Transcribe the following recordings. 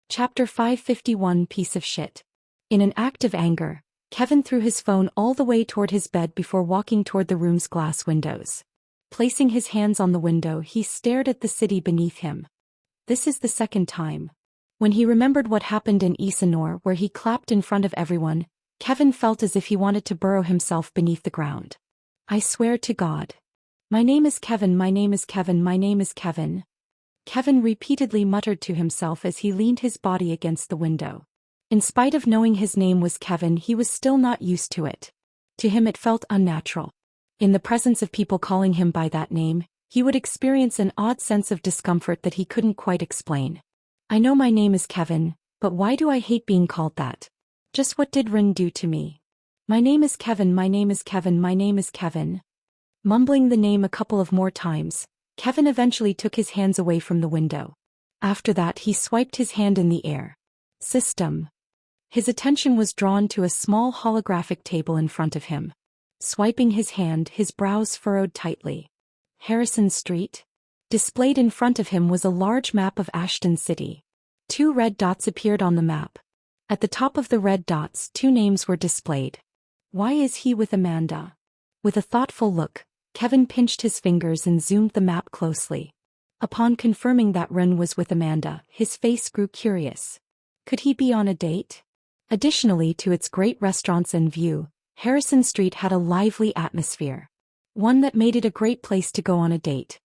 Chapter 551 Piece of shit. In an act of anger, Kevin threw his phone all the way toward his bed before walking toward the room's glass windows. Placing his hands on the window, he stared at the city beneath him. This is the second time. When he remembered what happened in Isanor, where he clapped in front of everyone, Kevin felt as if he wanted to burrow himself beneath the ground. I swear to God. My name is Kevin, my name is Kevin, my name is Kevin. Kevin repeatedly muttered to himself as he leaned his body against the window. In spite of knowing his name was Kevin, he was still not used to it. To him it felt unnatural. In the presence of people calling him by that name, he would experience an odd sense of discomfort that he couldn't quite explain. I know my name is Kevin, but why do I hate being called that? Just what did Rin do to me? My name is Kevin, my name is Kevin, my name is Kevin. Mumbling the name a couple of more times, Kevin eventually took his hands away from the window. After that, he swiped his hand in the air. System. His attention was drawn to a small holographic table in front of him. Swiping his hand, his brows furrowed tightly. Harrison Street? Displayed in front of him was a large map of Ashton City. 2 red dots appeared on the map. At the top of the red dots, 2 names were displayed. Why is he with Amanda? With a thoughtful look, Kevin pinched his fingers and zoomed the map closely. Upon confirming that Ren was with Amanda, his face grew curious. Could he be on a date? Additionally to its great restaurants and view, Harrison Street had a lively atmosphere. One that made it a great place to go on a date.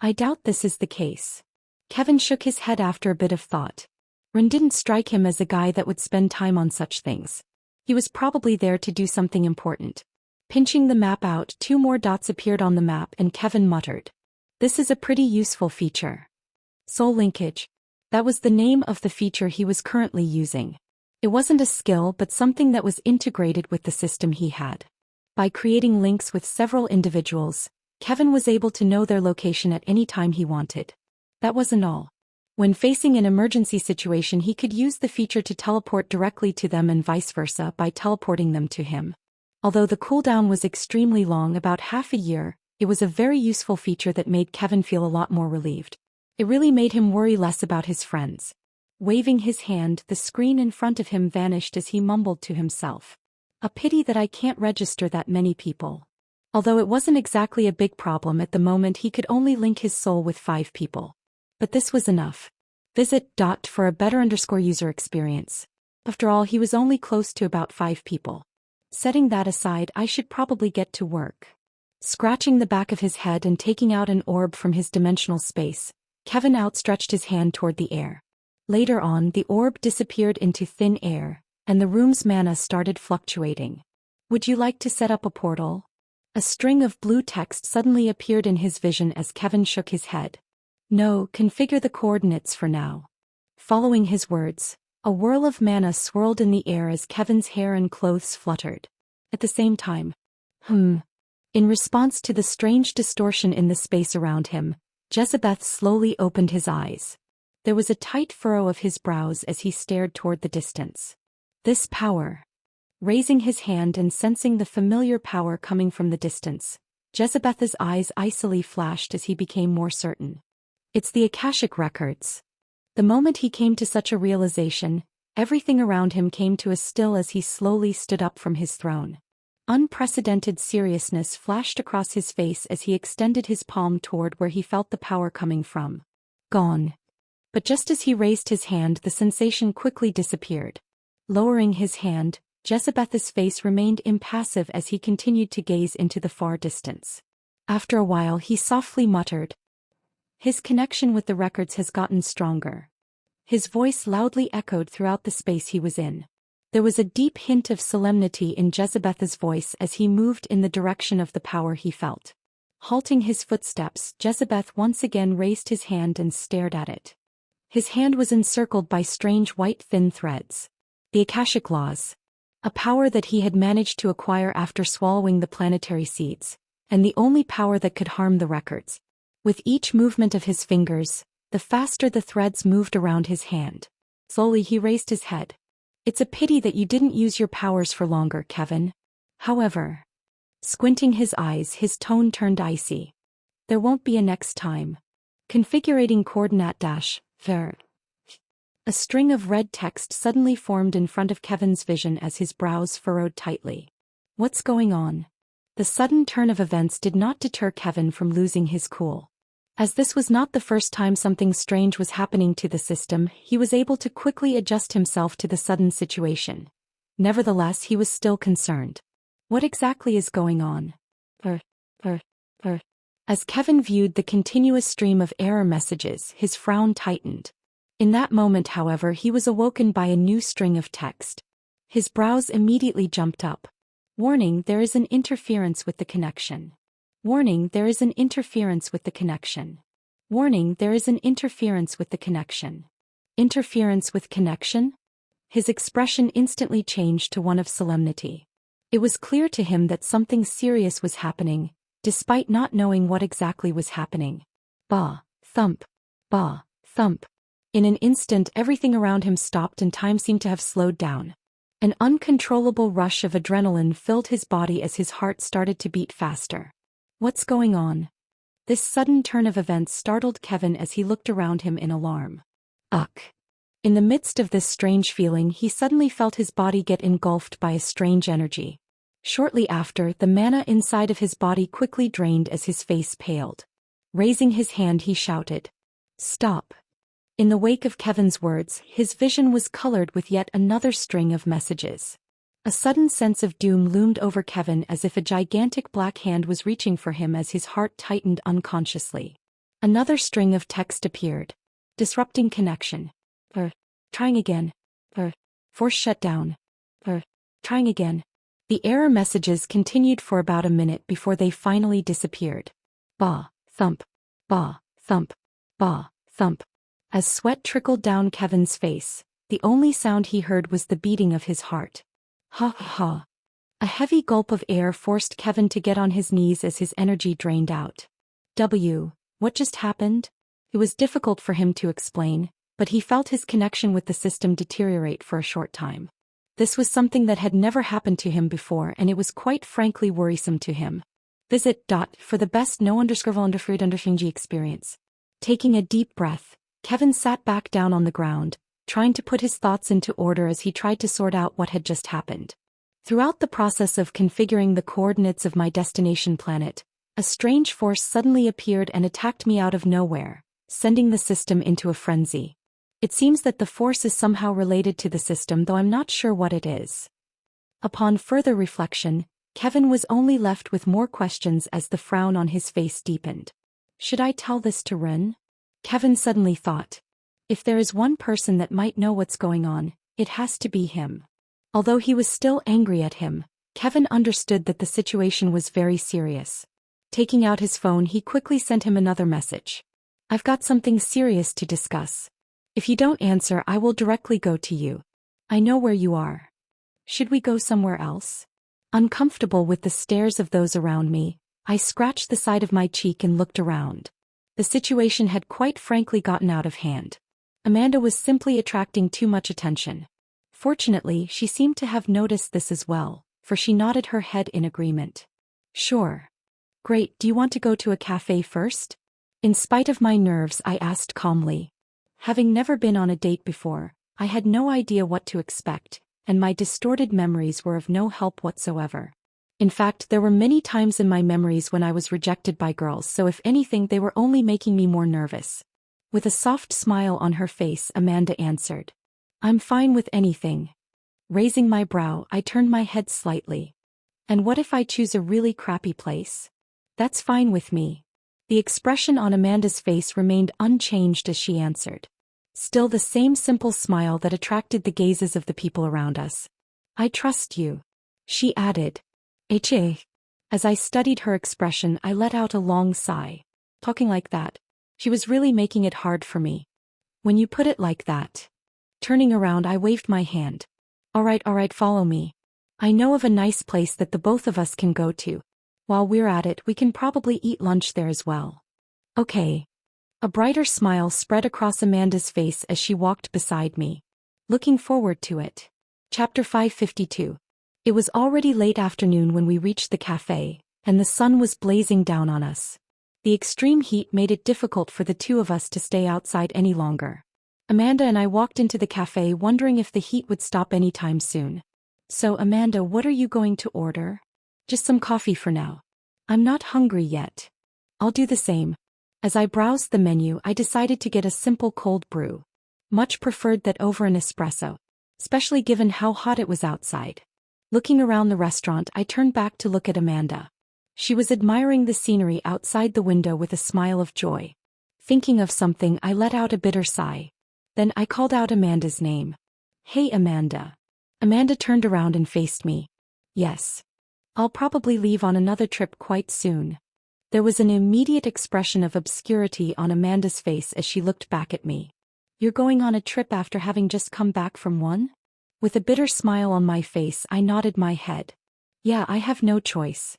I doubt this is the case. Kevin shook his head after a bit of thought. Ren didn't strike him as a guy that would spend time on such things. He was probably there to do something important. Pinching the map out, 2 more dots appeared on the map and Kevin muttered. This is a pretty useful feature. Soul linkage. That was the name of the feature he was currently using. It wasn't a skill but something that was integrated with the system he had. By creating links with several individuals, Kevin was able to know their location at any time he wanted. That wasn't all. When facing an emergency situation, he could use the feature to teleport directly to them and vice versa by teleporting them to him. Although the cooldown was extremely long, about half a year, it was a very useful feature that made Kevin feel a lot more relieved. It really made him worry less about his friends. Waving his hand, the screen in front of him vanished as he mumbled to himself. A pity that I can't register that many people. Although it wasn't exactly a big problem at the moment, he could only link his soul with 5 people. But this was enough. Visit for a better user experience. After all, he was only close to about 5 people. Setting that aside, I should probably get to work. Scratching the back of his head and taking out an orb from his dimensional space, Kevin outstretched his hand toward the air. Later on, the orb disappeared into thin air, and the room's mana started fluctuating. Would you like to set up a portal? A string of blue text suddenly appeared in his vision as Kevin shook his head. No, configure the coordinates for now. Following his words, a whirl of mana swirled in the air as Kevin's hair and clothes fluttered. At the same time, In response to the strange distortion in the space around him, Jezebeth slowly opened his eyes. There was a tight furrow of his brows as he stared toward the distance. This power. Raising his hand and sensing the familiar power coming from the distance, Jezebeth's eyes icily flashed as he became more certain. It's the Akashic records. The moment he came to such a realization, everything around him came to a still as he slowly stood up from his throne. Unprecedented seriousness flashed across his face as he extended his palm toward where he felt the power coming from. Gone. But just as he raised his hand, the sensation quickly disappeared. Lowering his hand, Jezebeth's face remained impassive as he continued to gaze into the far distance. After a while, he softly muttered, "His connection with the records has gotten stronger." His voice loudly echoed throughout the space he was in. There was a deep hint of solemnity in Jezebeth's voice as he moved in the direction of the power he felt. Halting his footsteps, Jezebeth once again raised his hand and stared at it. His hand was encircled by strange white thin threads. The Akashic laws. A power that he had managed to acquire after swallowing the planetary seeds, and the only power that could harm the records. With each movement of his fingers, the faster the threads moved around his hand. Slowly he raised his head. It's a pity that you didn't use your powers for longer, Kevin. However. Squinting his eyes, his tone turned icy. There won't be a next time. Configuring coordinate dash, ver. A string of red text suddenly formed in front of Kevin's vision as his brows furrowed tightly. What's going on? The sudden turn of events did not deter Kevin from losing his cool. As this was not the first time something strange was happening to the system, he was able to quickly adjust himself to the sudden situation. Nevertheless, he was still concerned. What exactly is going on? As Kevin viewed the continuous stream of error messages, his frown tightened. In that moment, however, he was awoken by a new string of text. His brows immediately jumped up. Warning, there is an interference with the connection. Warning, there is an interference with the connection. Warning, there is an interference with the connection. Interference with connection? His expression instantly changed to one of solemnity. It was clear to him that something serious was happening, despite not knowing what exactly was happening. Bah, thump. Bah, thump. In an instant, everything around him stopped and time seemed to have slowed down. An uncontrollable rush of adrenaline filled his body as his heart started to beat faster. What's going on? This sudden turn of events startled Kevin as he looked around him in alarm. Ugh. In the midst of this strange feeling, he suddenly felt his body get engulfed by a strange energy. Shortly after, the mana inside of his body quickly drained as his face paled. Raising his hand, he shouted, "Stop." In the wake of Kevin's words, his vision was colored with yet another string of messages. A sudden sense of doom loomed over Kevin as if a gigantic black hand was reaching for him as his heart tightened unconsciously. Another string of text appeared. Disrupting connection. Trying again. Force shutdown. Trying again. The error messages continued for about a minute before they finally disappeared. Bah, thump. Bah, thump. Bah, thump. As sweat trickled down Kevin's face, the only sound he heard was the beating of his heart. Ha ha ha. A heavy gulp of air forced Kevin to get on his knees as his energy drained out. What just happened? It was difficult for him to explain, but he felt his connection with the system deteriorate for a short time. This was something that had never happened to him before, and it was quite frankly worrisome to him. Visit for the best no_underfruit_underfingy experience. Taking a deep breath, Kevin sat back down on the ground, trying to put his thoughts into order as he tried to sort out what had just happened. Throughout the process of configuring the coordinates of my destination planet, a strange force suddenly appeared and attacked me out of nowhere, sending the system into a frenzy. It seems that the force is somehow related to the system, though I'm not sure what it is. Upon further reflection, Kevin was only left with more questions as the frown on his face deepened. Should I tell this to Ren? Kevin suddenly thought. If there is one person that might know what's going on, it has to be him. Although he was still angry at him, Kevin understood that the situation was very serious. Taking out his phone, he quickly sent him another message. I've got something serious to discuss. If you don't answer, I will directly go to you. I know where you are. Should we go somewhere else? Uncomfortable with the stares of those around me, I scratched the side of my cheek and looked around. The situation had quite frankly gotten out of hand. Amanda was simply attracting too much attention. Fortunately, she seemed to have noticed this as well, for she nodded her head in agreement. Sure. Great, do you want to go to a cafe first? In spite of my nerves, I asked calmly. Having never been on a date before, I had no idea what to expect, and my distorted memories were of no help whatsoever. In fact, there were many times in my memories when I was rejected by girls, so if anything, they were only making me more nervous. With a soft smile on her face, Amanda answered. I'm fine with anything. Raising my brow, I turned my head slightly. And what if I choose a really crappy place? That's fine with me. The expression on Amanda's face remained unchanged as she answered. Still the same simple smile that attracted the gazes of the people around us. I trust you. She added. H.A. As I studied her expression, I let out a long sigh. Talking like that. She was really making it hard for me. When you put it like that. Turning around, I waved my hand. All right, follow me. I know of a nice place that the both of us can go to. While we're at it, we can probably eat lunch there as well. Okay. A brighter smile spread across Amanda's face as she walked beside me. Looking forward to it. Chapter 552. It was already late afternoon when we reached the cafe, and the sun was blazing down on us. The extreme heat made it difficult for the two of us to stay outside any longer. Amanda and I walked into the cafe wondering if the heat would stop anytime soon. So Amanda, what are you going to order? Just some coffee for now. I'm not hungry yet. I'll do the same. As I browsed the menu, I decided to get a simple cold brew. Much preferred that over an espresso, especially given how hot it was outside. Looking around the restaurant, I turned back to look at Amanda. She was admiring the scenery outside the window with a smile of joy. Thinking of something, I let out a bitter sigh. Then I called out Amanda's name. Hey Amanda. Amanda turned around and faced me. Yes. I'll probably leave on another trip quite soon. There was an immediate expression of obscurity on Amanda's face as she looked back at me. You're going on a trip after having just come back from one? With a bitter smile on my face, I nodded my head. Yeah, I have no choice.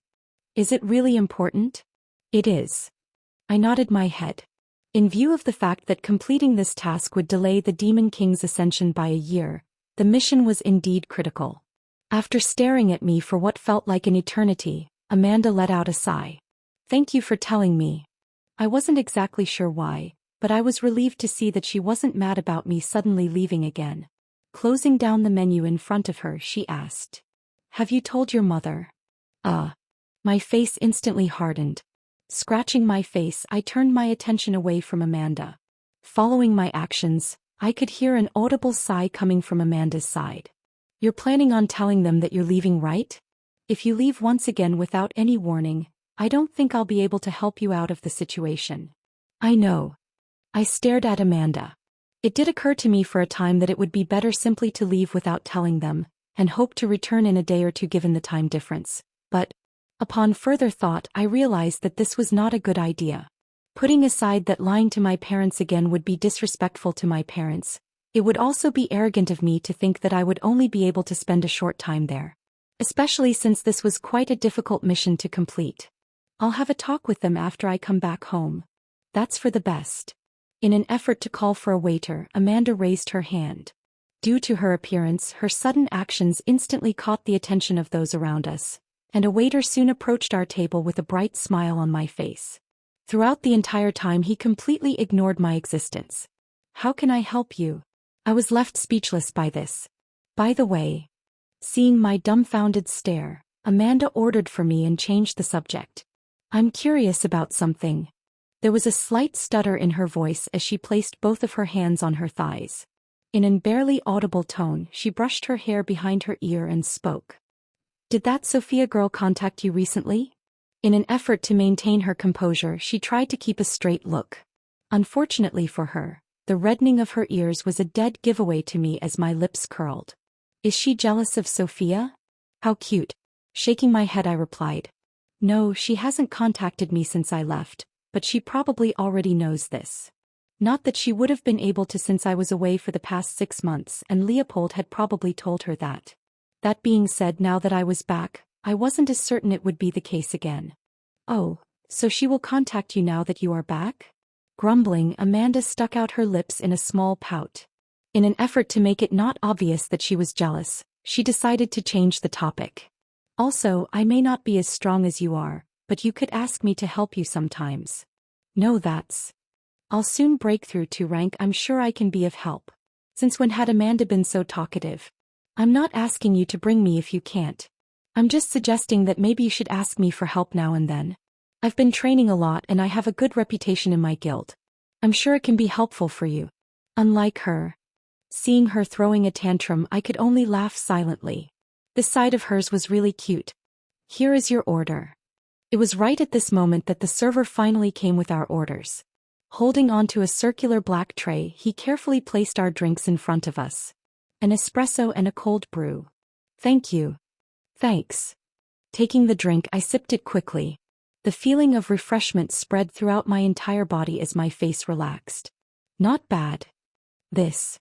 Is it really important? It is. I nodded my head. In view of the fact that completing this task would delay the Demon King's ascension by a year, the mission was indeed critical. After staring at me for what felt like an eternity, Amanda let out a sigh. Thank you for telling me. I wasn't exactly sure why, but I was relieved to see that she wasn't mad about me suddenly leaving again. Closing down the menu in front of her, she asked. Have you told your mother? My face instantly hardened. Scratching my face, I turned my attention away from Amanda. Following my actions, I could hear an audible sigh coming from Amanda's side. You're planning on telling them that you're leaving, right? If you leave once again without any warning, I don't think I'll be able to help you out of the situation. I know. I stared at Amanda. It did occur to me for a time that it would be better simply to leave without telling them, and hope to return in a day or two given the time difference. But, upon further thought, I realized that this was not a good idea. Putting aside that lying to my parents again would be disrespectful to my parents, it would also be arrogant of me to think that I would only be able to spend a short time there. Especially since this was quite a difficult mission to complete. I'll have a talk with them after I come back home. That's for the best. In an effort to call for a waiter, Amanda raised her hand. Due to her appearance, her sudden actions instantly caught the attention of those around us, and a waiter soon approached our table with a bright smile on my face. Throughout the entire time he completely ignored my existence. How can I help you? I was left speechless by this. By the way, seeing my dumbfounded stare, Amanda ordered for me and changed the subject. I'm curious about something. There was a slight stutter in her voice as she placed both of her hands on her thighs. In a barely audible tone, she brushed her hair behind her ear and spoke. Did that Sophia girl contact you recently? In an effort to maintain her composure, she tried to keep a straight look. Unfortunately for her, the reddening of her ears was a dead giveaway to me as my lips curled. Is she jealous of Sophia? How cute. Shaking my head, I replied. No, she hasn't contacted me since I left, but she probably already knows this. Not that she would have been able to since I was away for the past 6 months, and Leopold had probably told her that. That being said, now that I was back, I wasn't as certain it would be the case again. Oh, so she will contact you now that you are back? Grumbling, Amanda stuck out her lips in a small pout. In an effort to make it not obvious that she was jealous, she decided to change the topic. Also, I may not be as strong as you are, but you could ask me to help you sometimes. No, that's. I'll soon break through to rank. I'm sure I can be of help. Since when had Amanda been so talkative? I'm not asking you to bring me if you can't. I'm just suggesting that maybe you should ask me for help now and then. I've been training a lot and I have a good reputation in my guild. I'm sure it can be helpful for you. Unlike her. Seeing her throwing a tantrum, I could only laugh silently. This side of hers was really cute. Here is your order. It was right at this moment that the server finally came with our orders. Holding onto a circular black tray, he carefully placed our drinks in front of us. An espresso and a cold brew. Thank you. Thanks. Taking the drink, I sipped it quickly. The feeling of refreshment spread throughout my entire body as my face relaxed. Not bad. This.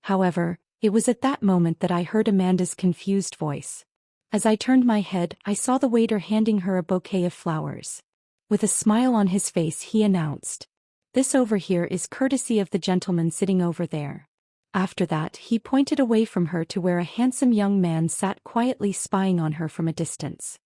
However, it was at that moment that I heard Amanda's confused voice. As I turned my head, I saw the waiter handing her a bouquet of flowers. With a smile on his face, he announced, "This over here is courtesy of the gentleman sitting over there." After that, he pointed away from her to where a handsome young man sat quietly spying on her from a distance.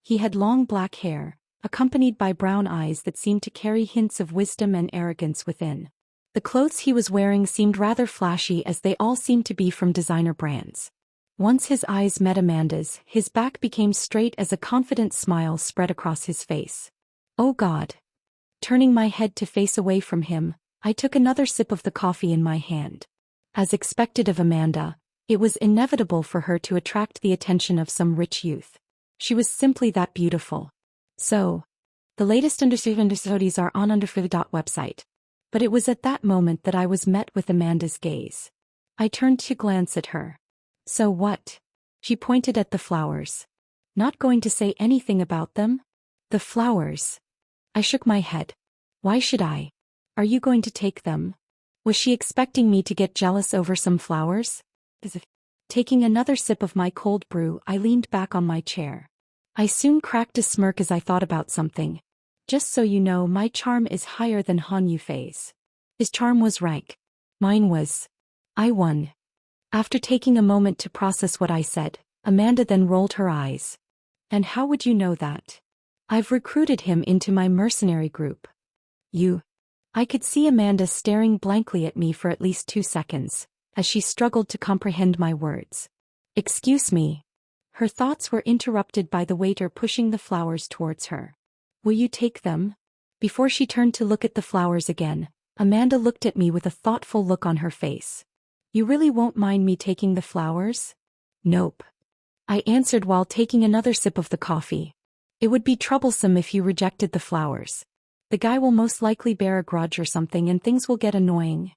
He had long black hair, accompanied by brown eyes that seemed to carry hints of wisdom and arrogance within. The clothes he was wearing seemed rather flashy as they all seemed to be from designer brands. Once his eyes met Amanda's, his back became straight as a confident smile spread across his face. Oh God. Turning my head to face away from him, I took another sip of the coffee in my hand. As expected of Amanda, it was inevitable for her to attract the attention of some rich youth. She was simply that beautiful. So, the latest episodes are on website. But it was at that moment that I was met with Amanda's gaze. I turned to glance at her. So what? She pointed at the flowers. Not going to say anything about them? The flowers. I shook my head. Why should I? Are you going to take them? Was she expecting me to get jealous over some flowers? Taking another sip of my cold brew, I leaned back on my chair. I soon cracked a smirk as I thought about something. Just so you know, my charm is higher than Han Yufei's. His charm was rank. Mine was. I won. After taking a moment to process what I said, Amanda then rolled her eyes. And how would you know that? I've recruited him into my mercenary group. You. I could see Amanda staring blankly at me for at least 2 seconds, as she struggled to comprehend my words. Excuse me. Her thoughts were interrupted by the waiter pushing the flowers towards her. Will you take them? Before she turned to look at the flowers again, Amanda looked at me with a thoughtful look on her face. You really won't mind me taking the flowers? Nope. I answered while taking another sip of the coffee. It would be troublesome if you rejected the flowers. The guy will most likely bear a grudge or something and things will get annoying.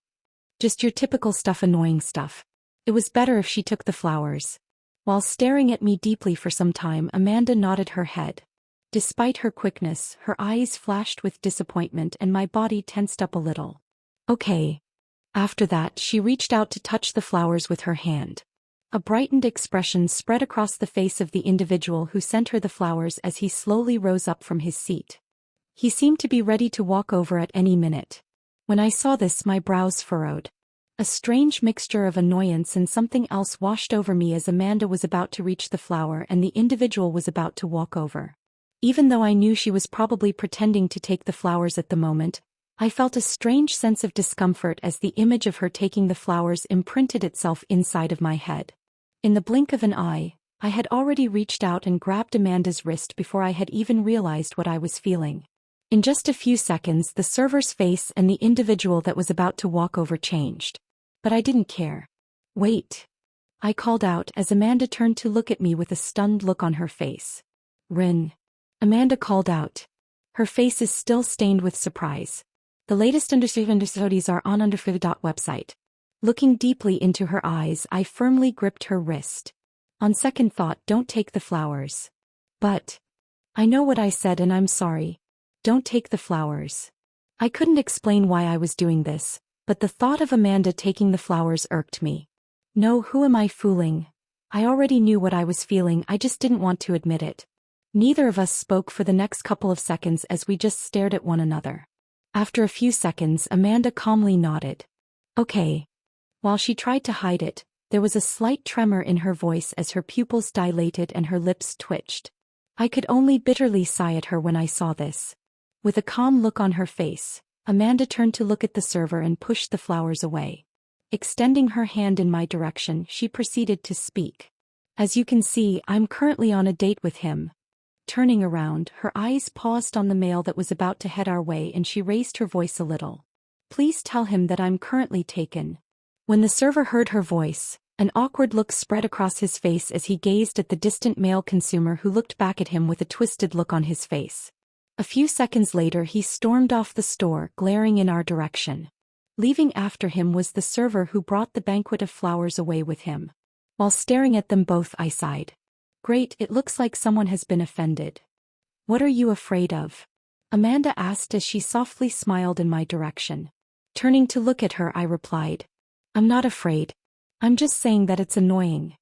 Just your typical annoying stuff. It was better if she took the flowers. While staring at me deeply for some time, Amanda nodded her head. Despite her quickness, her eyes flashed with disappointment and my body tensed up a little. Okay. After that, she reached out to touch the flowers with her hand. A brightened expression spread across the face of the individual who sent her the flowers as he slowly rose up from his seat. He seemed to be ready to walk over at any minute. When I saw this, my brows furrowed. A strange mixture of annoyance and something else washed over me as Amanda was about to reach the flower and the individual was about to walk over. Even though I knew she was probably pretending to take the flowers at the moment, I felt a strange sense of discomfort as the image of her taking the flowers imprinted itself inside of my head. In the blink of an eye, I had already reached out and grabbed Amanda's wrist before I had even realized what I was feeling. In just a few seconds, the server's face and the individual that was about to walk over changed. But I didn't care. Wait. I called out as Amanda turned to look at me with a stunned look on her face. Rin. Amanda called out. Her face is still stained with surprise. The latest episodes are on website. Looking deeply into her eyes, I firmly gripped her wrist. On second thought, don't take the flowers. But. I know what I said and I'm sorry. Don't take the flowers. I couldn't explain why I was doing this, but the thought of Amanda taking the flowers irked me. No, who am I fooling? I already knew what I was feeling, I just didn't want to admit it. Neither of us spoke for the next couple of seconds as we just stared at one another. After a few seconds, Amanda calmly nodded. Okay. While she tried to hide it, there was a slight tremor in her voice as her pupils dilated and her lips twitched. I could only bitterly sigh at her when I saw this. With a calm look on her face, Amanda turned to look at the server and pushed the flowers away. Extending her hand in my direction, she proceeded to speak. As you can see, I'm currently on a date with him. Turning around, her eyes paused on the male that was about to head our way and she raised her voice a little. Please tell him that I'm currently taken. When the server heard her voice, an awkward look spread across his face as he gazed at the distant male consumer who looked back at him with a twisted look on his face. A few seconds later he stormed off the store, glaring in our direction. Leaving after him was the server who brought the banquet of flowers away with him. While staring at them both, I sighed. Great, it looks like someone has been offended. What are you afraid of? Amanda asked as she softly smiled in my direction. Turning to look at her, I replied. I'm not afraid. I'm just saying that it's annoying.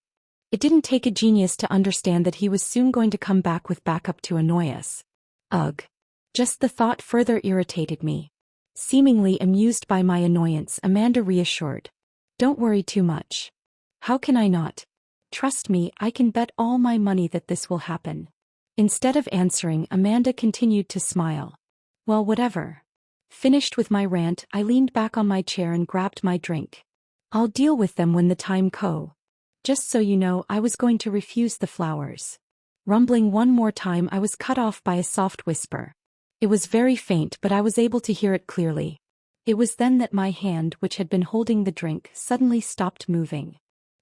It didn't take a genius to understand that he was soon going to come back with backup to annoy us. Ugh. Just the thought further irritated me. Seemingly amused by my annoyance, Amanda reassured. Don't worry too much. How can I not? Trust me, I can bet all my money that this will happen. Instead of answering, Amanda continued to smile. Well, whatever. Finished with my rant, I leaned back on my chair and grabbed my drink. I'll deal with them when the time comes. Just so you know, I was going to refuse the flowers. Rumbling one more time, I was cut off by a soft whisper. It was very faint, but I was able to hear it clearly. It was then that my hand, which had been holding the drink, suddenly stopped moving.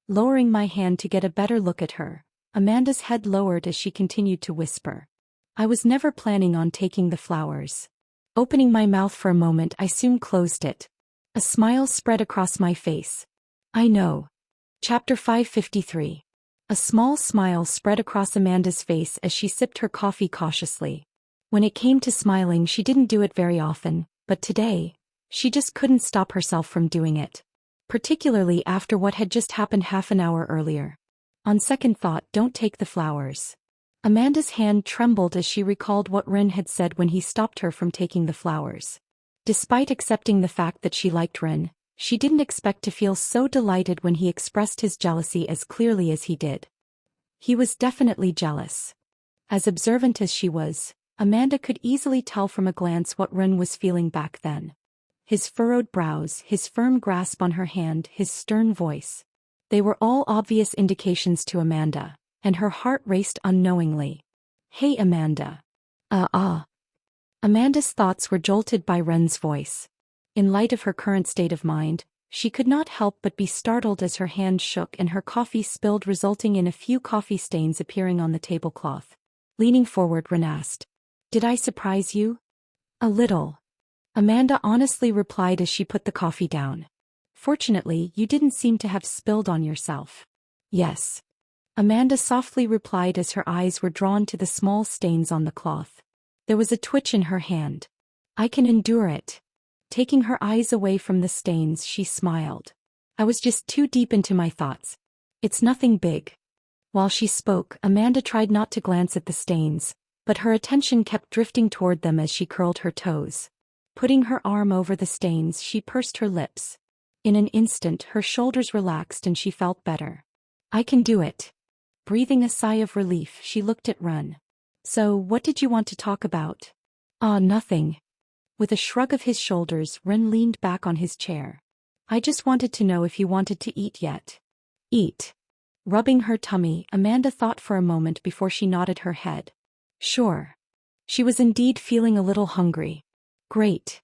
Lowering my hand to get a better look at her, Amanda's head lowered as she continued to whisper. I was never planning on taking the flowers. Opening my mouth for a moment, I soon closed it. A smile spread across my face. I know. Chapter 553. A small smile spread across Amanda's face as she sipped her coffee cautiously. When it came to smiling, she didn't do it very often, but today, she just couldn't stop herself from doing it. Particularly after what had just happened half an hour earlier. On second thought, don't take the flowers. Amanda's hand trembled as she recalled what Rin had said when he stopped her from taking the flowers. Despite accepting the fact that she liked Rin, she didn't expect to feel so delighted when he expressed his jealousy as clearly as he did. He was definitely jealous. As observant as she was, Amanda could easily tell from a glance what Rin was feeling back then. His furrowed brows, his firm grasp on her hand, his stern voice. They were all obvious indications to Amanda, and her heart raced unknowingly. Hey Amanda. Amanda's thoughts were jolted by Ren's voice. In light of her current state of mind, she could not help but be startled as her hand shook and her coffee spilled, resulting in a few coffee stains appearing on the tablecloth. Leaning forward, Ren asked, "Did I surprise you?" "A little," Amanda honestly replied as she put the coffee down. "Fortunately, you didn't seem to have spilled on yourself." "Yes," Amanda softly replied as her eyes were drawn to the small stains on the cloth. There was a twitch in her hand. "I can endure it." Taking her eyes away from the stains, she smiled. "I was just too deep into my thoughts. It's nothing big." While she spoke, Amanda tried not to glance at the stains, but her attention kept drifting toward them as she curled her toes. Putting her arm over the stains, she pursed her lips. In an instant, her shoulders relaxed and she felt better. "I can do it." Breathing a sigh of relief, she looked at Ren. "So, what did you want to talk about?" Nothing." With a shrug of his shoulders, Ren leaned back on his chair. "I just wanted to know if you wanted to eat yet." "Eat?" Rubbing her tummy, Amanda thought for a moment before she nodded her head. "Sure." She was indeed feeling a little hungry. "Great."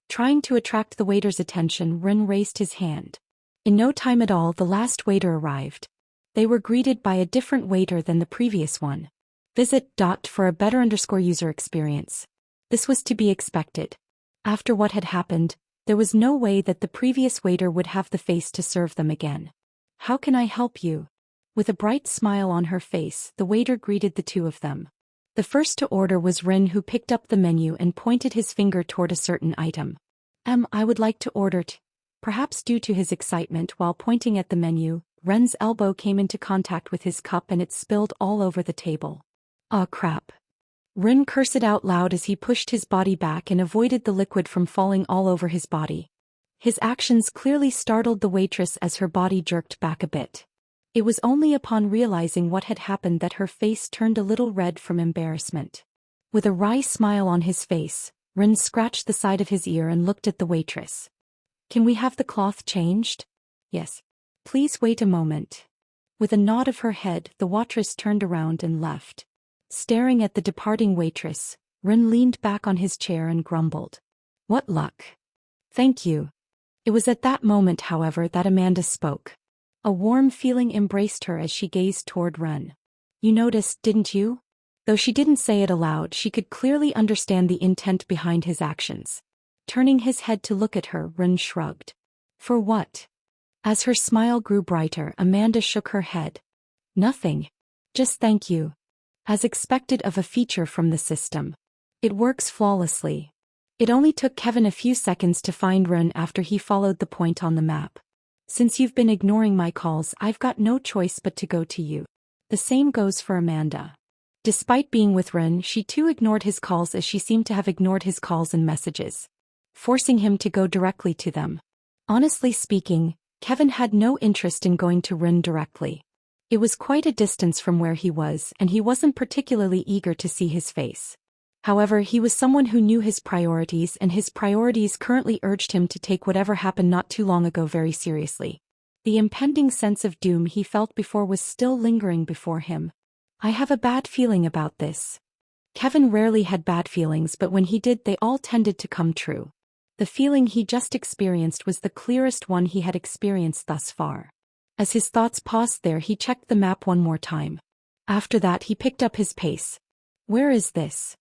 Trying to attract the waiter's attention, Ren raised his hand. In no time at all, the last waiter arrived. They were greeted by a different waiter than the previous one. Visit. For a better user experience. This was to be expected. After what had happened, there was no way that the previous waiter would have the face to serve them again. "How can I help you?" With a bright smile on her face, the waiter greeted the two of them. The first to order was Ren, who picked up the menu and pointed his finger toward a certain item. I would like to order t." Perhaps due to his excitement while pointing at the menu, Ren's elbow came into contact with his cup and it spilled all over the table. "Aw crap." Ren cursed out loud as he pushed his body back and avoided the liquid from falling all over his body. His actions clearly startled the waitress as her body jerked back a bit. It was only upon realizing what had happened that her face turned a little red from embarrassment. With a wry smile on his face, Ren scratched the side of his ear and looked at the waitress. "Can we have the cloth changed?" "Yes." "Please wait a moment." With a nod of her head, the waitress turned around and left. Staring at the departing waitress, Ren leaned back on his chair and grumbled. "What luck." "Thank you." It was at that moment, however, that Amanda spoke. A warm feeling embraced her as she gazed toward Ren. "You noticed, didn't you?" Though she didn't say it aloud, she could clearly understand the intent behind his actions. Turning his head to look at her, Ren shrugged. "For what?" As her smile grew brighter, Amanda shook her head. "Nothing. Just thank you." As expected of a feature from the system. It works flawlessly. It only took Kevin a few seconds to find Ren after he followed the point on the map. "Since you've been ignoring my calls, I've got no choice but to go to you." The same goes for Amanda. Despite being with Ren, she too ignored his calls as she seemed to have ignored his calls and messages, forcing him to go directly to them. Honestly speaking, Kevin had no interest in going to Ren directly. It was quite a distance from where he was, and he wasn't particularly eager to see his face. However, he was someone who knew his priorities, and his priorities currently urged him to take whatever happened not too long ago very seriously. The impending sense of doom he felt before was still lingering before him. I have a bad feeling about this. Kevin rarely had bad feelings, but when he did, they all tended to come true. The feeling he just experienced was the clearest one he had experienced thus far. As his thoughts paused there, he checked the map one more time. After that, he picked up his pace. Where is this?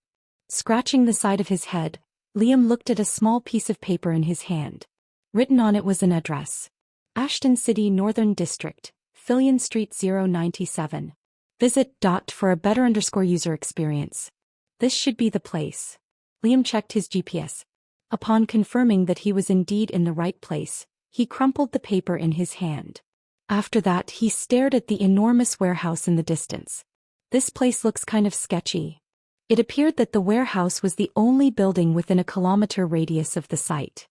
Scratching the side of his head, Liam looked at a small piece of paper in his hand. Written on it was an address. Ashton City, Northern District, Fillion Street 097. Visit. For a better user experience. This should be the place. Liam checked his GPS. Upon confirming that he was indeed in the right place, he crumpled the paper in his hand. After that, he stared at the enormous warehouse in the distance. This place looks kind of sketchy. It appeared that the warehouse was the only building within a kilometer radius of the site.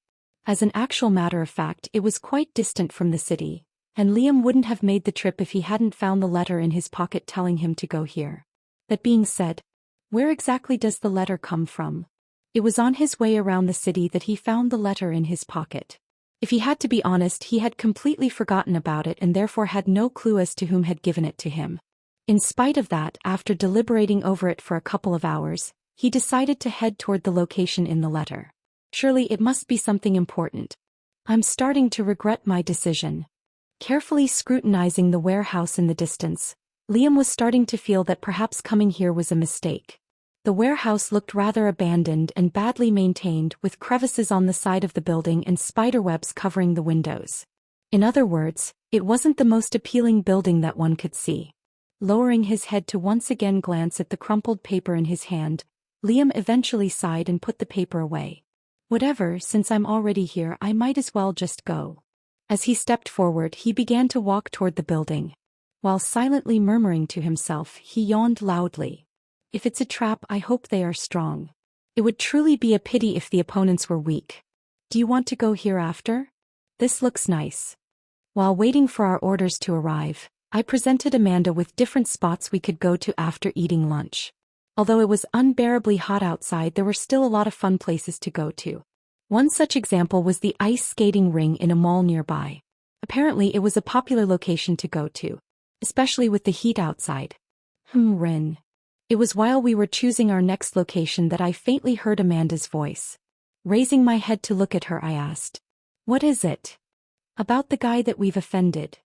As an actual matter of fact, it was quite distant from the city, and Liam wouldn't have made the trip if he hadn't found the letter in his pocket telling him to go here. That being said, where exactly does the letter come from? It was on his way around the city that he found the letter in his pocket. If he had to be honest, he had completely forgotten about it and therefore had no clue as to whom had given it to him. In spite of that, after deliberating over it for a couple of hours, he decided to head toward the location in the letter. Surely it must be something important. I'm starting to regret my decision. Carefully scrutinizing the warehouse in the distance, Liam was starting to feel that perhaps coming here was a mistake. The warehouse looked rather abandoned and badly maintained, with crevices on the side of the building and spiderwebs covering the windows. In other words, it wasn't the most appealing building that one could see. Lowering his head to once again glance at the crumpled paper in his hand, Liam eventually sighed and put the paper away. Whatever, since I'm already here, I might as well just go. As he stepped forward, he began to walk toward the building. While silently murmuring to himself, he yawned loudly. If it's a trap, I hope they are strong. It would truly be a pity if the opponents were weak. Do you want to go here after? This looks nice. While waiting for our orders to arrive, I presented Amanda with different spots we could go to after eating lunch. Although it was unbearably hot outside, there were still a lot of fun places to go to. One such example was the ice skating ring in a mall nearby. Apparently it was a popular location to go to, especially with the heat outside. Rin. It was while we were choosing our next location that I faintly heard Amanda's voice. Raising my head to look at her, I asked, "What is it?" "About the guy that we've offended."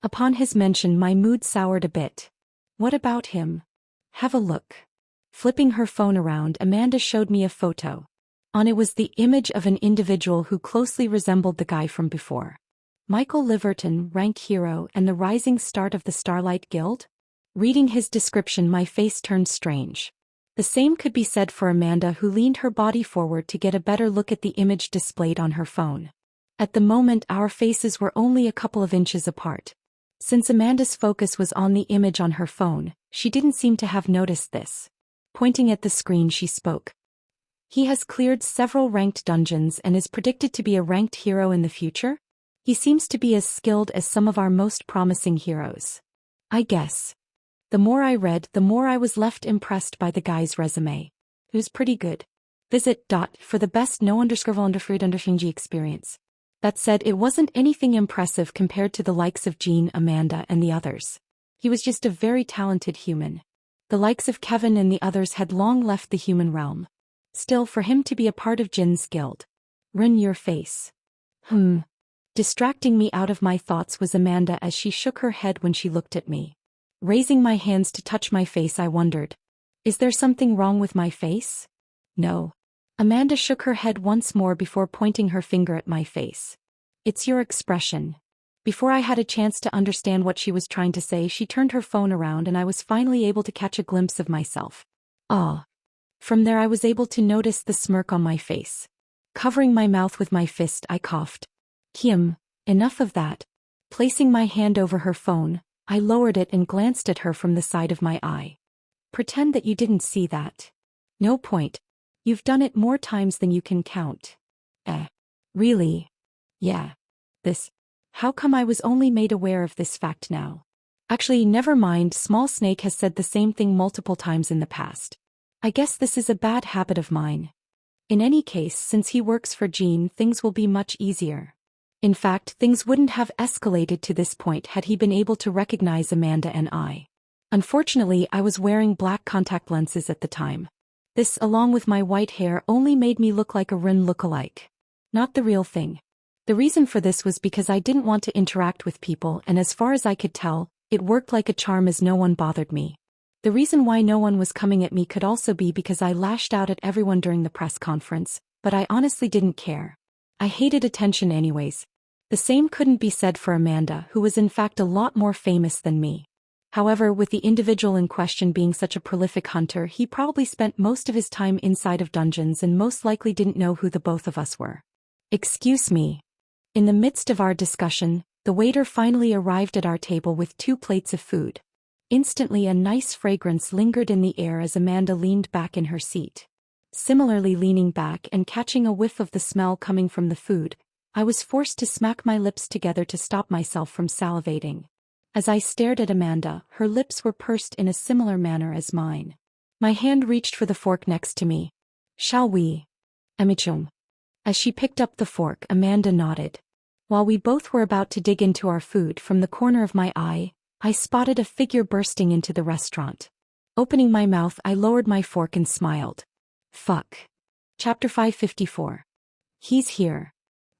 Upon his mention, my mood soured a bit. "What about him?" "Have a look." Flipping her phone around, Amanda showed me a photo. On it was the image of an individual who closely resembled the guy from before. Michael Liverton, rank hero and the rising star of the Starlight Guild? Reading his description, my face turned strange. The same could be said for Amanda, who leaned her body forward to get a better look at the image displayed on her phone. At the moment, our faces were only a couple of inches apart. Since Amanda's focus was on the image on her phone, she didn't seem to have noticed this. Pointing at the screen, she spoke. "He has cleared several ranked dungeons and is predicted to be a ranked hero in the future? He seems to be as skilled as some of our most promising heroes. I guess." The more I read, the more I was left impressed by the guy's resume. It was pretty good. Visit. For the best no_underfruit_g experience. That said, it wasn't anything impressive compared to the likes of Jean, Amanda, and the others. He was just a very talented human. The likes of Kevin and the others had long left the human realm. Still, for him to be a part of Jin's guild. Rin your face. Distracting me out of my thoughts was Amanda as she shook her head when she looked at me. Raising my hands to touch my face, I wondered. Is there something wrong with my face? No. Amanda shook her head once more before pointing her finger at my face. It's your expression. Before I had a chance to understand what she was trying to say, she turned her phone around and I was finally able to catch a glimpse of myself. Ah. From there I was able to notice the smirk on my face. Covering my mouth with my fist, I coughed. Kim, enough of that. Placing my hand over her phone, I lowered it and glanced at her from the side of my eye. Pretend that you didn't see that. No point. You've done it more times than you can count. Really? Yeah. How come I was only made aware of this fact now? Actually, never mind, Small Snake has said the same thing multiple times in the past. I guess this is a bad habit of mine. In any case, since he works for Jean, things will be much easier. In fact, things wouldn't have escalated to this point had he been able to recognize Amanda and I. Unfortunately, I was wearing black contact lenses at the time. This, along with my white hair, only made me look like a Rin lookalike. Not the real thing. The reason for this was because I didn't want to interact with people, and as far as I could tell, it worked like a charm as no one bothered me. The reason why no one was coming at me could also be because I lashed out at everyone during the press conference, but I honestly didn't care. I hated attention anyways. The same couldn't be said for Amanda, who was in fact a lot more famous than me. However, with the individual in question being such a prolific hunter, he probably spent most of his time inside of dungeons and most likely didn't know who the both of us were. Excuse me. In the midst of our discussion, the waiter finally arrived at our table with 2 plates of food. Instantly, a nice fragrance lingered in the air as Amanda leaned back in her seat. Similarly, leaning back and catching a whiff of the smell coming from the food, I was forced to smack my lips together to stop myself from salivating. As I stared at Amanda, her lips were pursed in a similar manner as mine. My hand reached for the fork next to me. Shall we? Amichum. As she picked up the fork, Amanda nodded. While we both were about to dig into our food, from the corner of my eye, I spotted a figure bursting into the restaurant. Opening my mouth, I lowered my fork and smiled. Fuck. Chapter 554. He's here.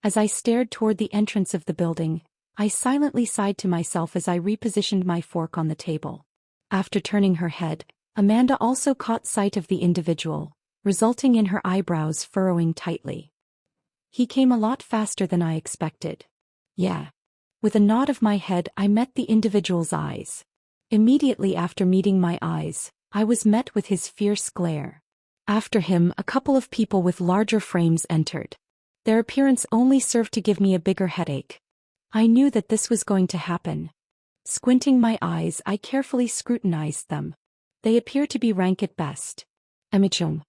As I stared toward the entrance of the building, I silently sighed to myself as I repositioned my fork on the table. After turning her head, Amanda also caught sight of the individual, resulting in her eyebrows furrowing tightly. He came a lot faster than I expected. Yeah. With a nod of my head, I met the individual's eyes. Immediately after meeting my eyes, I was met with his fierce glare. After him, a couple of people with larger frames entered. Their appearance only served to give me a bigger headache. I knew that this was going to happen. Squinting my eyes, I carefully scrutinized them. They appear to be rank at best. Amichum.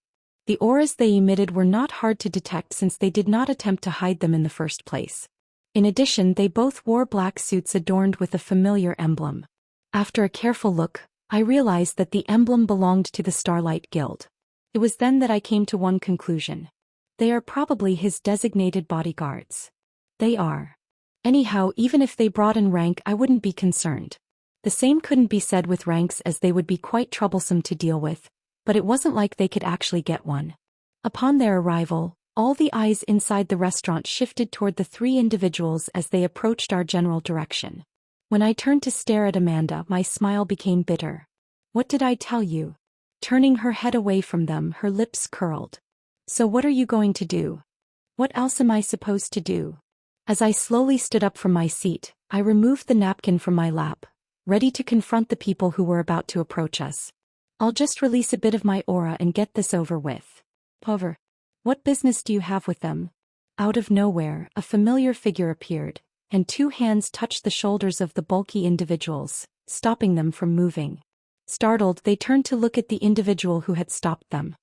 The auras they emitted were not hard to detect since they did not attempt to hide them in the first place. In addition, they both wore black suits adorned with a familiar emblem. After a careful look, I realized that the emblem belonged to the Starlight Guild. It was then that I came to one conclusion. They are probably his designated bodyguards. They are. Anyhow, even if they brought in rank, I wouldn't be concerned. The same couldn't be said with ranks, as they would be quite troublesome to deal with, but it wasn't like they could actually get one. Upon their arrival, all the eyes inside the restaurant shifted toward the 3 individuals as they approached our general direction. When I turned to stare at Amanda, my smile became bitter. What did I tell you? Turning her head away from them, her lips curled. So what are you going to do? What else am I supposed to do? As I slowly stood up from my seat, I removed the napkin from my lap, ready to confront the people who were about to approach us. I'll just release a bit of my aura and get this over with. However, what business do you have with them? Out of nowhere, a familiar figure appeared, and 2 hands touched the shoulders of the bulky individuals, stopping them from moving. Startled, they turned to look at the individual who had stopped them.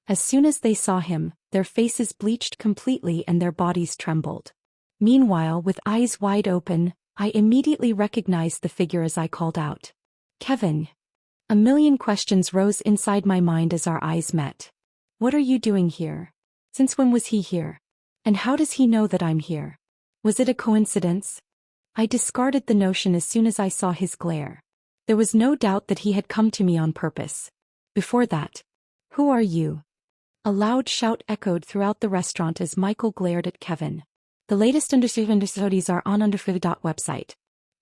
As soon as they saw him, their faces bleached completely and their bodies trembled. Meanwhile, with eyes wide open, I immediately recognized the figure as I called out. Kevin. A million questions rose inside my mind as our eyes met. What are you doing here? Since when was he here? And how does he know that I'm here? Was it a coincidence? I discarded the notion as soon as I saw his glare. There was no doubt that he had come to me on purpose. Before that, who are you? A loud shout echoed throughout the restaurant as Michael glared at Kevin. The latest understudies are on website.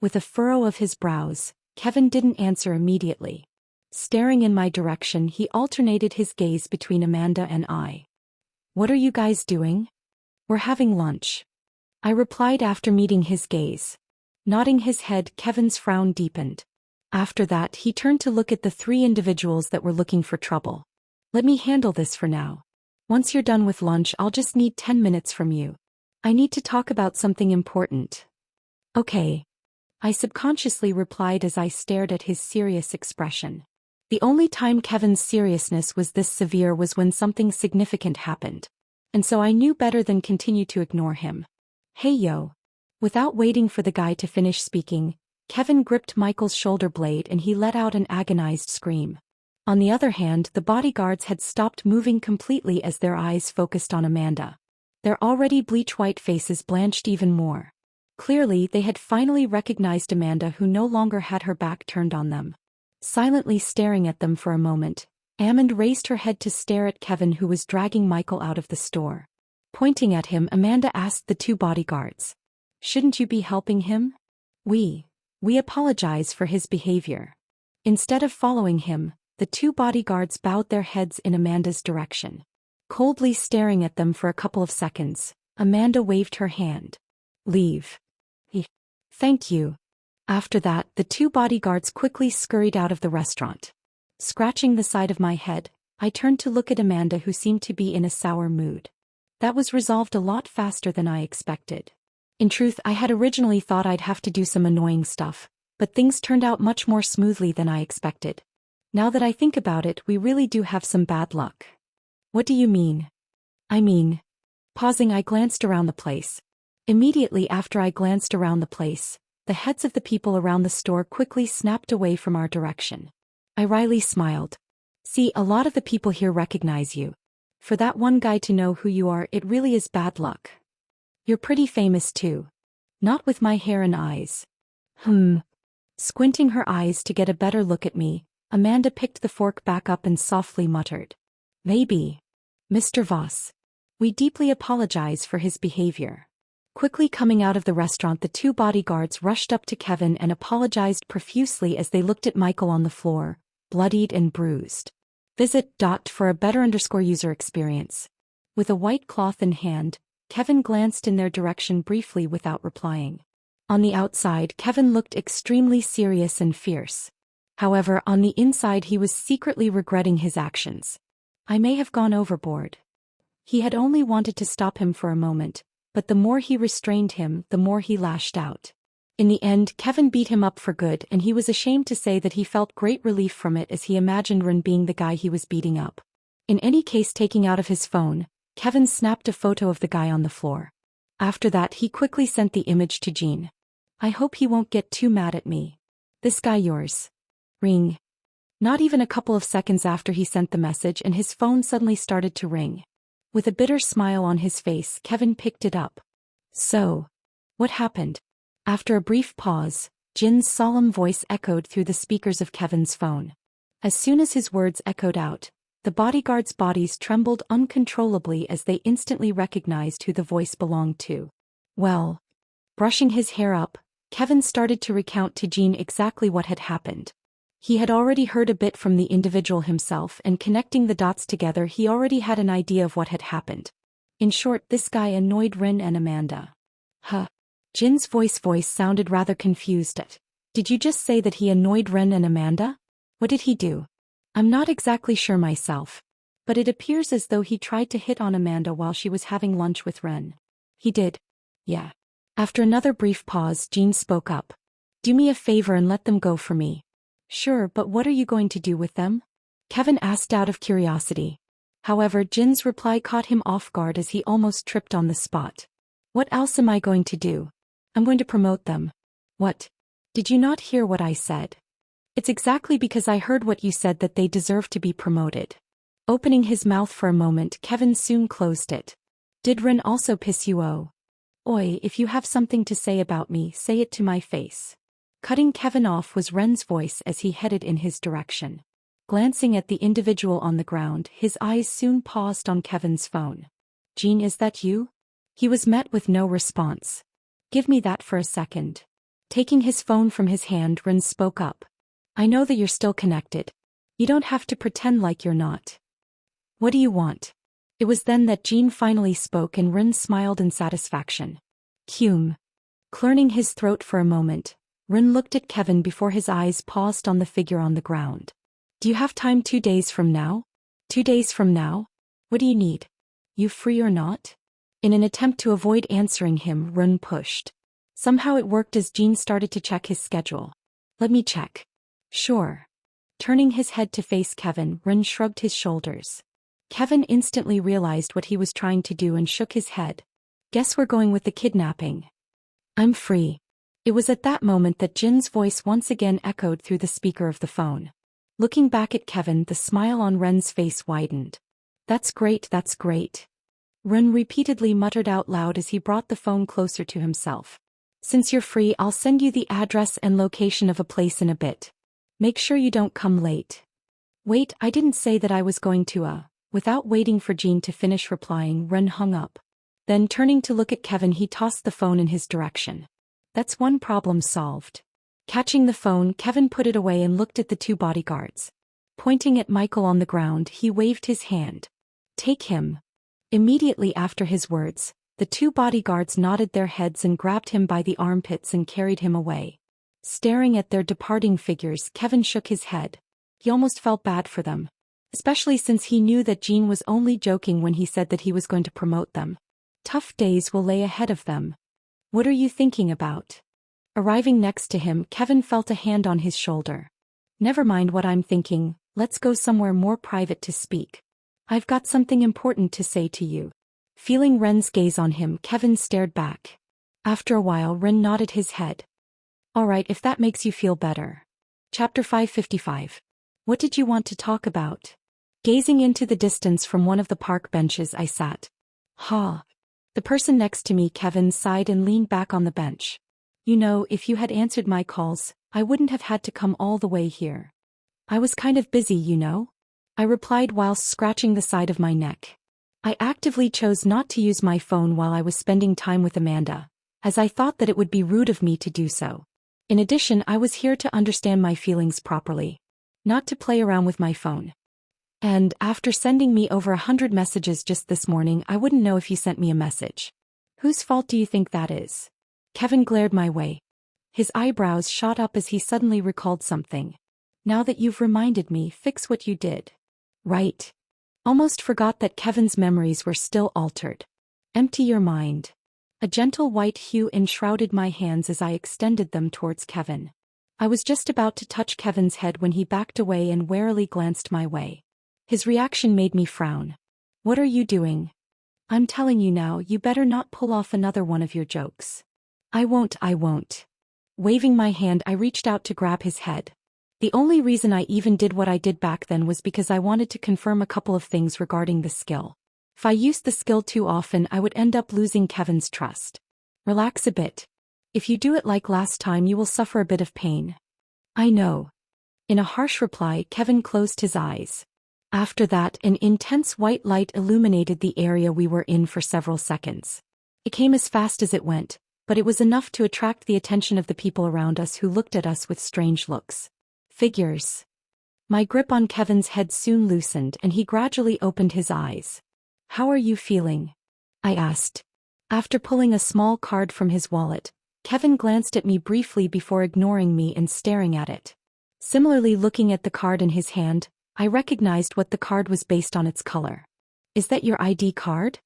With a furrow of his brows, Kevin didn't answer immediately. Staring in my direction, he alternated his gaze between Amanda and I. What are you guys doing? We're having lunch. I replied after meeting his gaze. Nodding his head, Kevin's frown deepened. After that, he turned to look at the 3 individuals that were looking for trouble. Let me handle this for now. Once you're done with lunch, I'll just need 10 minutes from you. I need to talk about something important. Okay. I subconsciously replied as I stared at his serious expression. The only time Kevin's seriousness was this severe was when something significant happened. And so I knew better than continue to ignore him. Hey yo. Without waiting for the guy to finish speaking, Kevin gripped Michael's shoulder blade and he let out an agonized scream. On the other hand, the bodyguards had stopped moving completely as their eyes focused on Amanda. Their already bleach-white faces blanched even more. Clearly, they had finally recognized Amanda, who no longer had her back turned on them. Silently staring at them for a moment, Amanda raised her head to stare at Kevin, who was dragging Michael out of the store. Pointing at him, Amanda asked the two bodyguards, "Shouldn't you be helping him? We apologize for his behavior." Instead of following him, the two bodyguards bowed their heads in Amanda's direction. Coldly staring at them for a couple of seconds, Amanda waved her hand. "Leave." "Thank you." After that, the two bodyguards quickly scurried out of the restaurant. Scratching the side of my head, I turned to look at Amanda, who seemed to be in a sour mood. That was resolved a lot faster than I expected. In truth, I had originally thought I'd have to do some annoying stuff, but things turned out much more smoothly than I expected. Now that I think about it, we really do have some bad luck. "What do you mean?" "I mean..." Pausing, I glanced around the place. Immediately after I glanced around the place, the heads of the people around the store quickly snapped away from our direction. I wryly smiled. "See, a lot of the people here recognize you. For that one guy to know who you are, it really is bad luck. You're pretty famous too. Not with my hair and eyes." Squinting her eyes to get a better look at me, Amanda picked the fork back up and softly muttered, "Maybe. Mr. Voss. We deeply apologize for his behavior." Quickly coming out of the restaurant, the two bodyguards rushed up to Kevin and apologized profusely as they looked at Michael on the floor, bloodied and bruised. Visit for a better user experience. With a white cloth in hand, Kevin glanced in their direction briefly without replying. On the outside, Kevin looked extremely serious and fierce. However, on the inside he was secretly regretting his actions. I may have gone overboard. He had only wanted to stop him for a moment, but the more he restrained him, the more he lashed out. In the end, Kevin beat him up for good, and he was ashamed to say that he felt great relief from it as he imagined Ren being the guy he was beating up. In any case, taking out of his phone, Kevin snapped a photo of the guy on the floor. After that, he quickly sent the image to Jean. "I hope he won't get too mad at me. This guy yours." Ring. Not even a couple of seconds after he sent the message, and his phone suddenly started to ring. With a bitter smile on his face, Kevin picked it up. "So, what happened?" After a brief pause, Jin's solemn voice echoed through the speakers of Kevin's phone. As soon as his words echoed out, the bodyguards' bodies trembled uncontrollably as they instantly recognized who the voice belonged to. "Well..." Brushing his hair up, Kevin started to recount to Jean exactly what had happened. He had already heard a bit from the individual himself, and connecting the dots together, he already had an idea of what had happened. In short, this guy annoyed Ren and Amanda. "Huh." Jin's voice sounded rather confused at, "Did you just say that he annoyed Ren and Amanda? What did he do?" "I'm not exactly sure myself. But it appears as though he tried to hit on Amanda while she was having lunch with Ren." "He did?" "Yeah." After another brief pause, Jean spoke up. "Do me a favor and let them go for me." "Sure, but what are you going to do with them?" Kevin asked out of curiosity. However, Jin's reply caught him off guard as he almost tripped on the spot. "What else am I going to do? I'm going to promote them." "What? Did you not hear what I said?" "It's exactly because I heard what you said that they deserve to be promoted." Opening his mouth for a moment, Kevin soon closed it. "Did Ren also piss you off?" "Oi, if you have something to say about me, say it to my face." Cutting Kevin off was Ren's voice as he headed in his direction. Glancing at the individual on the ground, his eyes soon paused on Kevin's phone. "Jean, is that you?" He was met with no response. "Give me that for a second." Taking his phone from his hand, Ren spoke up. "I know that you're still connected. You don't have to pretend like you're not. What do you want?" It was then that Jean finally spoke, and Ren smiled in satisfaction. "Cume." Clearing his throat for a moment, Ren looked at Kevin before his eyes paused on the figure on the ground. "Do you have time 2 days from now?" 2 days from now? What do you need? You free or not?" In an attempt to avoid answering him, Ren pushed. Somehow it worked as Jean started to check his schedule. "Let me check." "Sure." Turning his head to face Kevin, Ren shrugged his shoulders. Kevin instantly realized what he was trying to do and shook his head. "Guess we're going with the kidnapping." "I'm free." It was at that moment that Jin's voice once again echoed through the speaker of the phone. Looking back at Kevin, the smile on Ren's face widened. That's great, that's great. Ren repeatedly muttered out loud as he brought the phone closer to himself. Since you're free, I'll send you the address and location of a place in a bit. Make sure you don't come late. Wait, I didn't say that I was going to. Without waiting for Jean to finish replying, Ren hung up. Then turning to look at Kevin, he tossed the phone in his direction. That's one problem solved. Catching the phone, Kevin put it away and looked at the two bodyguards. Pointing at Michael on the ground, he waved his hand. Take him. Immediately after his words, the two bodyguards nodded their heads and grabbed him by the armpits and carried him away. Staring at their departing figures, Kevin shook his head. He almost felt bad for them, especially since he knew that Jean was only joking when he said that he was going to promote them. Tough days will lay ahead of them. What are you thinking about? Arriving next to him, Kevin felt a hand on his shoulder. Never mind what I'm thinking, let's go somewhere more private to speak. I've got something important to say to you. Feeling Ren's gaze on him, Kevin stared back. After a while, Ren nodded his head. All right, if that makes you feel better. Chapter 555. What did you want to talk about? Gazing into the distance from one of the park benches, I sat. The person next to me, Kevin sighed and leaned back on the bench. You know, if you had answered my calls, I wouldn't have had to come all the way here. I was kind of busy, you know? I replied whilst scratching the side of my neck. I actively chose not to use my phone while I was spending time with Amanda, as I thought that it would be rude of me to do so. In addition, I was here to understand my feelings properly, not to play around with my phone. And after sending me over 100 messages just this morning, I wouldn't know if you sent me a message. Whose fault do you think that is? Kevin glared my way. His eyebrows shot up as he suddenly recalled something. Now that you've reminded me, fix what you did. Right. Almost forgot that Kevin's memories were still altered. Empty your mind. A gentle white hue enshrouded my hands as I extended them towards Kevin. I was just about to touch Kevin's head when he backed away and warily glanced my way. His reaction made me frown. What are you doing? I'm telling you now, you better not pull off another one of your jokes. I won't. Waving my hand, I reached out to grab his head. The only reason I even did what I did back then was because I wanted to confirm a couple of things regarding the skill. If I used the skill too often, I would end up losing Kevin's trust. Relax a bit. If you do it like last time, you will suffer a bit of pain. I know. In a harsh reply, Kevin closed his eyes. After that, an intense white light illuminated the area we were in for several seconds. It came as fast as it went, but it was enough to attract the attention of the people around us who looked at us with strange looks. Figures. My grip on Kevin's head soon loosened and he gradually opened his eyes. How are you feeling? I asked. After pulling a small card from his wallet, Kevin glanced at me briefly before ignoring me and staring at it. Similarly, looking at the card in his hand, I recognized what the card was based on its color. Is that your ID card?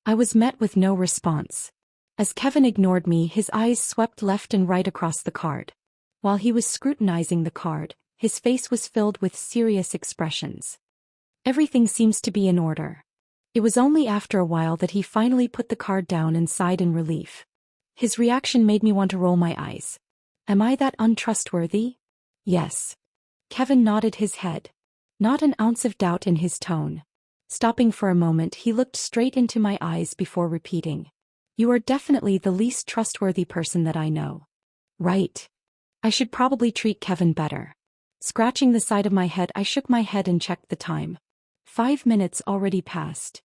I was met with no response. As Kevin ignored me, his eyes swept left and right across the card. While he was scrutinizing the card, his face was filled with serious expressions. Everything seems to be in order. It was only after a while that he finally put the card down and sighed in relief. His reaction made me want to roll my eyes. Am I that untrustworthy? Yes. Kevin nodded his head. Not an ounce of doubt in his tone. Stopping for a moment, he looked straight into my eyes before repeating. You are definitely the least trustworthy person that I know. Right. I should probably treat Kevin better. Scratching the side of my head, I shook my head and checked the time. 5 minutes already passed.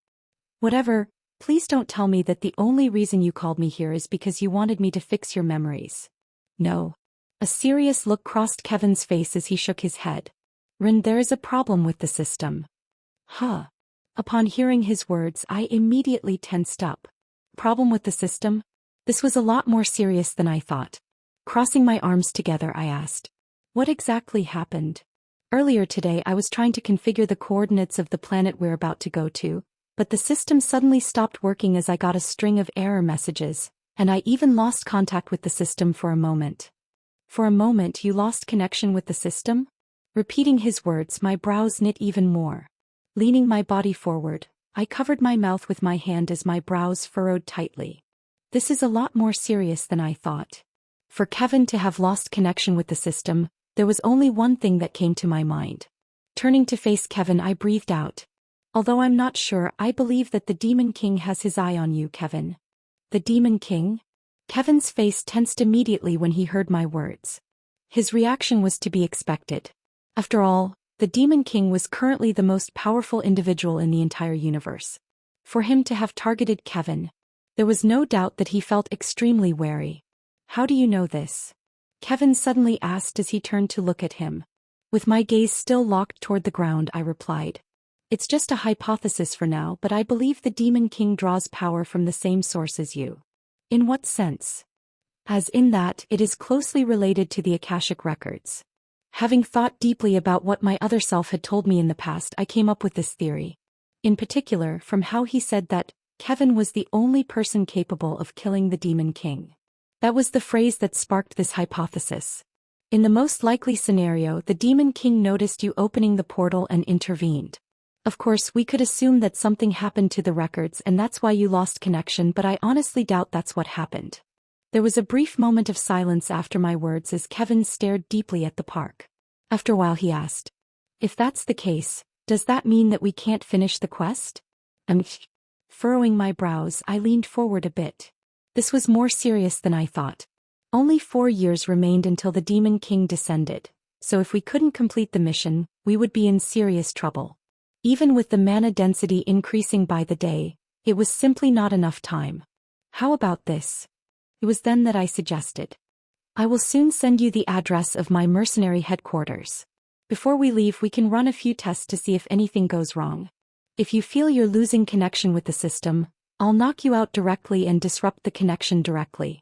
Whatever, please don't tell me that the only reason you called me here is because you wanted me to fix your memories. No. A serious look crossed Kevin's face as he shook his head. Ren, there is a problem with the system. Upon hearing his words, I immediately tensed up. Problem with the system? This was a lot more serious than I thought. Crossing my arms together, I asked. What exactly happened? Earlier today, I was trying to configure the coordinates of the planet we're about to go to, but the system suddenly stopped working as I got a string of error messages, and I even lost contact with the system for a moment. For a moment, you lost connection with the system? Repeating his words, my brows knit even more. Leaning my body forward, I covered my mouth with my hand as my brows furrowed tightly. This is a lot more serious than I thought. For Kevin to have lost connection with the system, there was only one thing that came to my mind. Turning to face Kevin, I breathed out. Although I'm not sure, I believe that the Demon King has his eye on you, Kevin. The Demon King? Kevin's face tensed immediately when he heard my words. His reaction was to be expected. After all, the Demon King was currently the most powerful individual in the entire universe. For him to have targeted Kevin, there was no doubt that he felt extremely wary. How do you know this? Kevin suddenly asked as he turned to look at him. With my gaze still locked toward the ground, I replied. It's just a hypothesis for now, but I believe the Demon King draws power from the same source as you. In what sense? As in that it is closely related to the Akashic records. Having thought deeply about what my other self had told me in the past, I came up with this theory. In particular, from how he said that Kevin was the only person capable of killing the Demon King. That was the phrase that sparked this hypothesis. In the most likely scenario, the Demon King noticed you opening the portal and intervened. Of course, we could assume that something happened to the records and that's why you lost connection, but I honestly doubt that's what happened. There was a brief moment of silence after my words as Kevin stared deeply at the park. After a while he asked, if that's the case, does that mean that we can't finish the quest? Furrowing my brows, I leaned forward a bit. This was more serious than I thought. Only 4 years remained until the Demon King descended, so if we couldn't complete the mission, we would be in serious trouble. Even with the mana density increasing by the day, it was simply not enough time. How about this? It was then that I suggested. I will soon send you the address of my mercenary headquarters. Before we leave, we can run a few tests to see if anything goes wrong. If you feel you're losing connection with the system, I'll knock you out directly and disrupt the connection directly.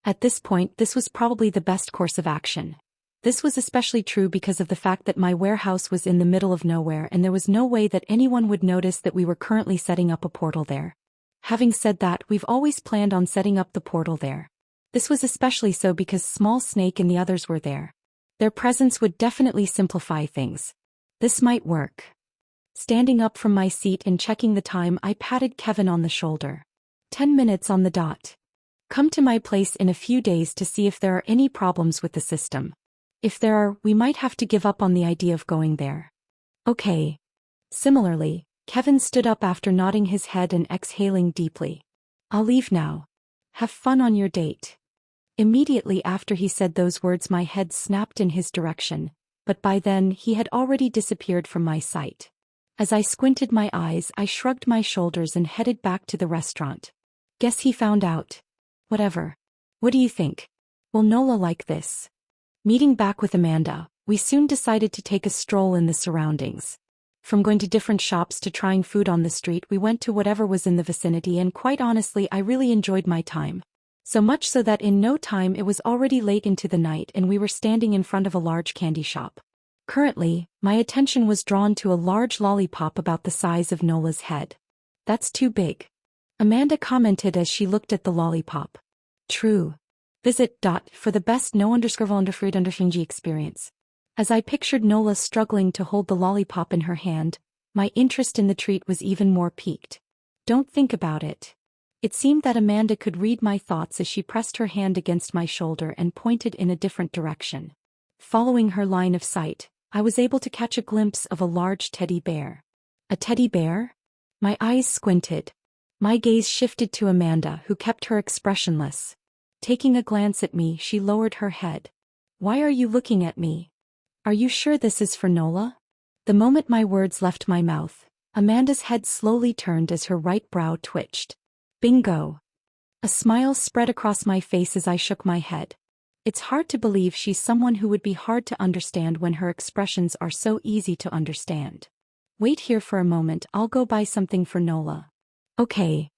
At this point, this was probably the best course of action. This was especially true because of the fact that my warehouse was in the middle of nowhere and there was no way that anyone would notice that we were currently setting up a portal there. Having said that, we've always planned on setting up the portal there. This was especially so because Small Snake and the others were there. Their presence would definitely simplify things. This might work. Standing up from my seat and checking the time, I patted Kevin on the shoulder. 10 minutes on the dot. Come to my place in a few days to see if there are any problems with the system. If there are, we might have to give up on the idea of going there. Okay. Similarly, Kevin stood up after nodding his head and exhaling deeply. I'll leave now. Have fun on your date. Immediately after he said those words, my head snapped in his direction, but by then he had already disappeared from my sight. As I squinted my eyes, I shrugged my shoulders and headed back to the restaurant. Guess he found out. Whatever. What do you think? Will Nola like this? Meeting back with Amanda, we soon decided to take a stroll in the surroundings. From going to different shops to trying food on the street, we went to whatever was in the vicinity, and quite honestly, I really enjoyed my time. So much so that in no time it was already late into the night and we were standing in front of a large candy shop. Currently, my attention was drawn to a large lollipop about the size of Nola's head. That's too big. Amanda commented as she looked at the lollipop. True. Visit for the best no_fruit_G experience. As I pictured Nola struggling to hold the lollipop in her hand, my interest in the treat was even more piqued. Don't think about it. It seemed that Amanda could read my thoughts as she pressed her hand against my shoulder and pointed in a different direction. Following her line of sight, I was able to catch a glimpse of a large teddy bear. A teddy bear? My eyes squinted. My gaze shifted to Amanda, who kept her expressionless. Taking a glance at me, she lowered her head. Why are you looking at me? Are you sure this is for Nola? The moment my words left my mouth, Amanda's head slowly turned as her right brow twitched. Bingo! A smile spread across my face as I shook my head. It's hard to believe she's someone who would be hard to understand when her expressions are so easy to understand. Wait here for a moment, I'll go buy something for Nola. Okay.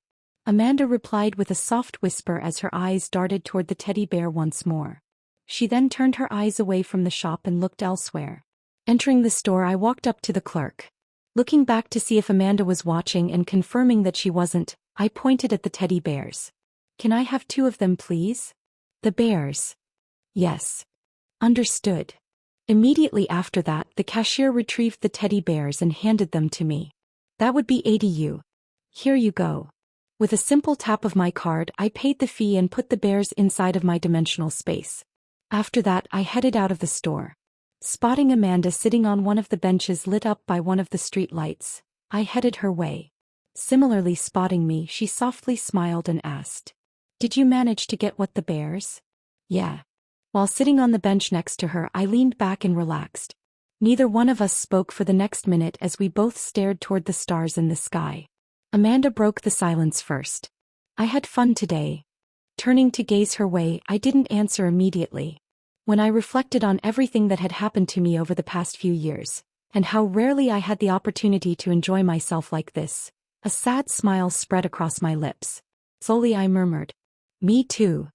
Amanda replied with a soft whisper as her eyes darted toward the teddy bear once more. She then turned her eyes away from the shop and looked elsewhere. Entering the store, I walked up to the clerk. Looking back to see if Amanda was watching and confirming that she wasn't, I pointed at the teddy bears. Can I have 2 of them, please? The bears. Yes. Understood. Immediately after that, the cashier retrieved the teddy bears and handed them to me. That would be 80 U. Here you go. With a simple tap of my card, I paid the fee and put the bears inside of my dimensional space. After that, I headed out of the store. Spotting Amanda sitting on one of the benches lit up by one of the street lights, I headed her way. Similarly spotting me, she softly smiled and asked, "Did you manage to get what the bears?" "Yeah." While sitting on the bench next to her, I leaned back and relaxed. Neither one of us spoke for the next minute as we both stared toward the stars in the sky. Amanda broke the silence first. "I had fun today." Turning to gaze her way, I didn't answer immediately. When I reflected on everything that had happened to me over the past few years, and how rarely I had the opportunity to enjoy myself like this, a sad smile spread across my lips. Slowly I murmured, "Me too."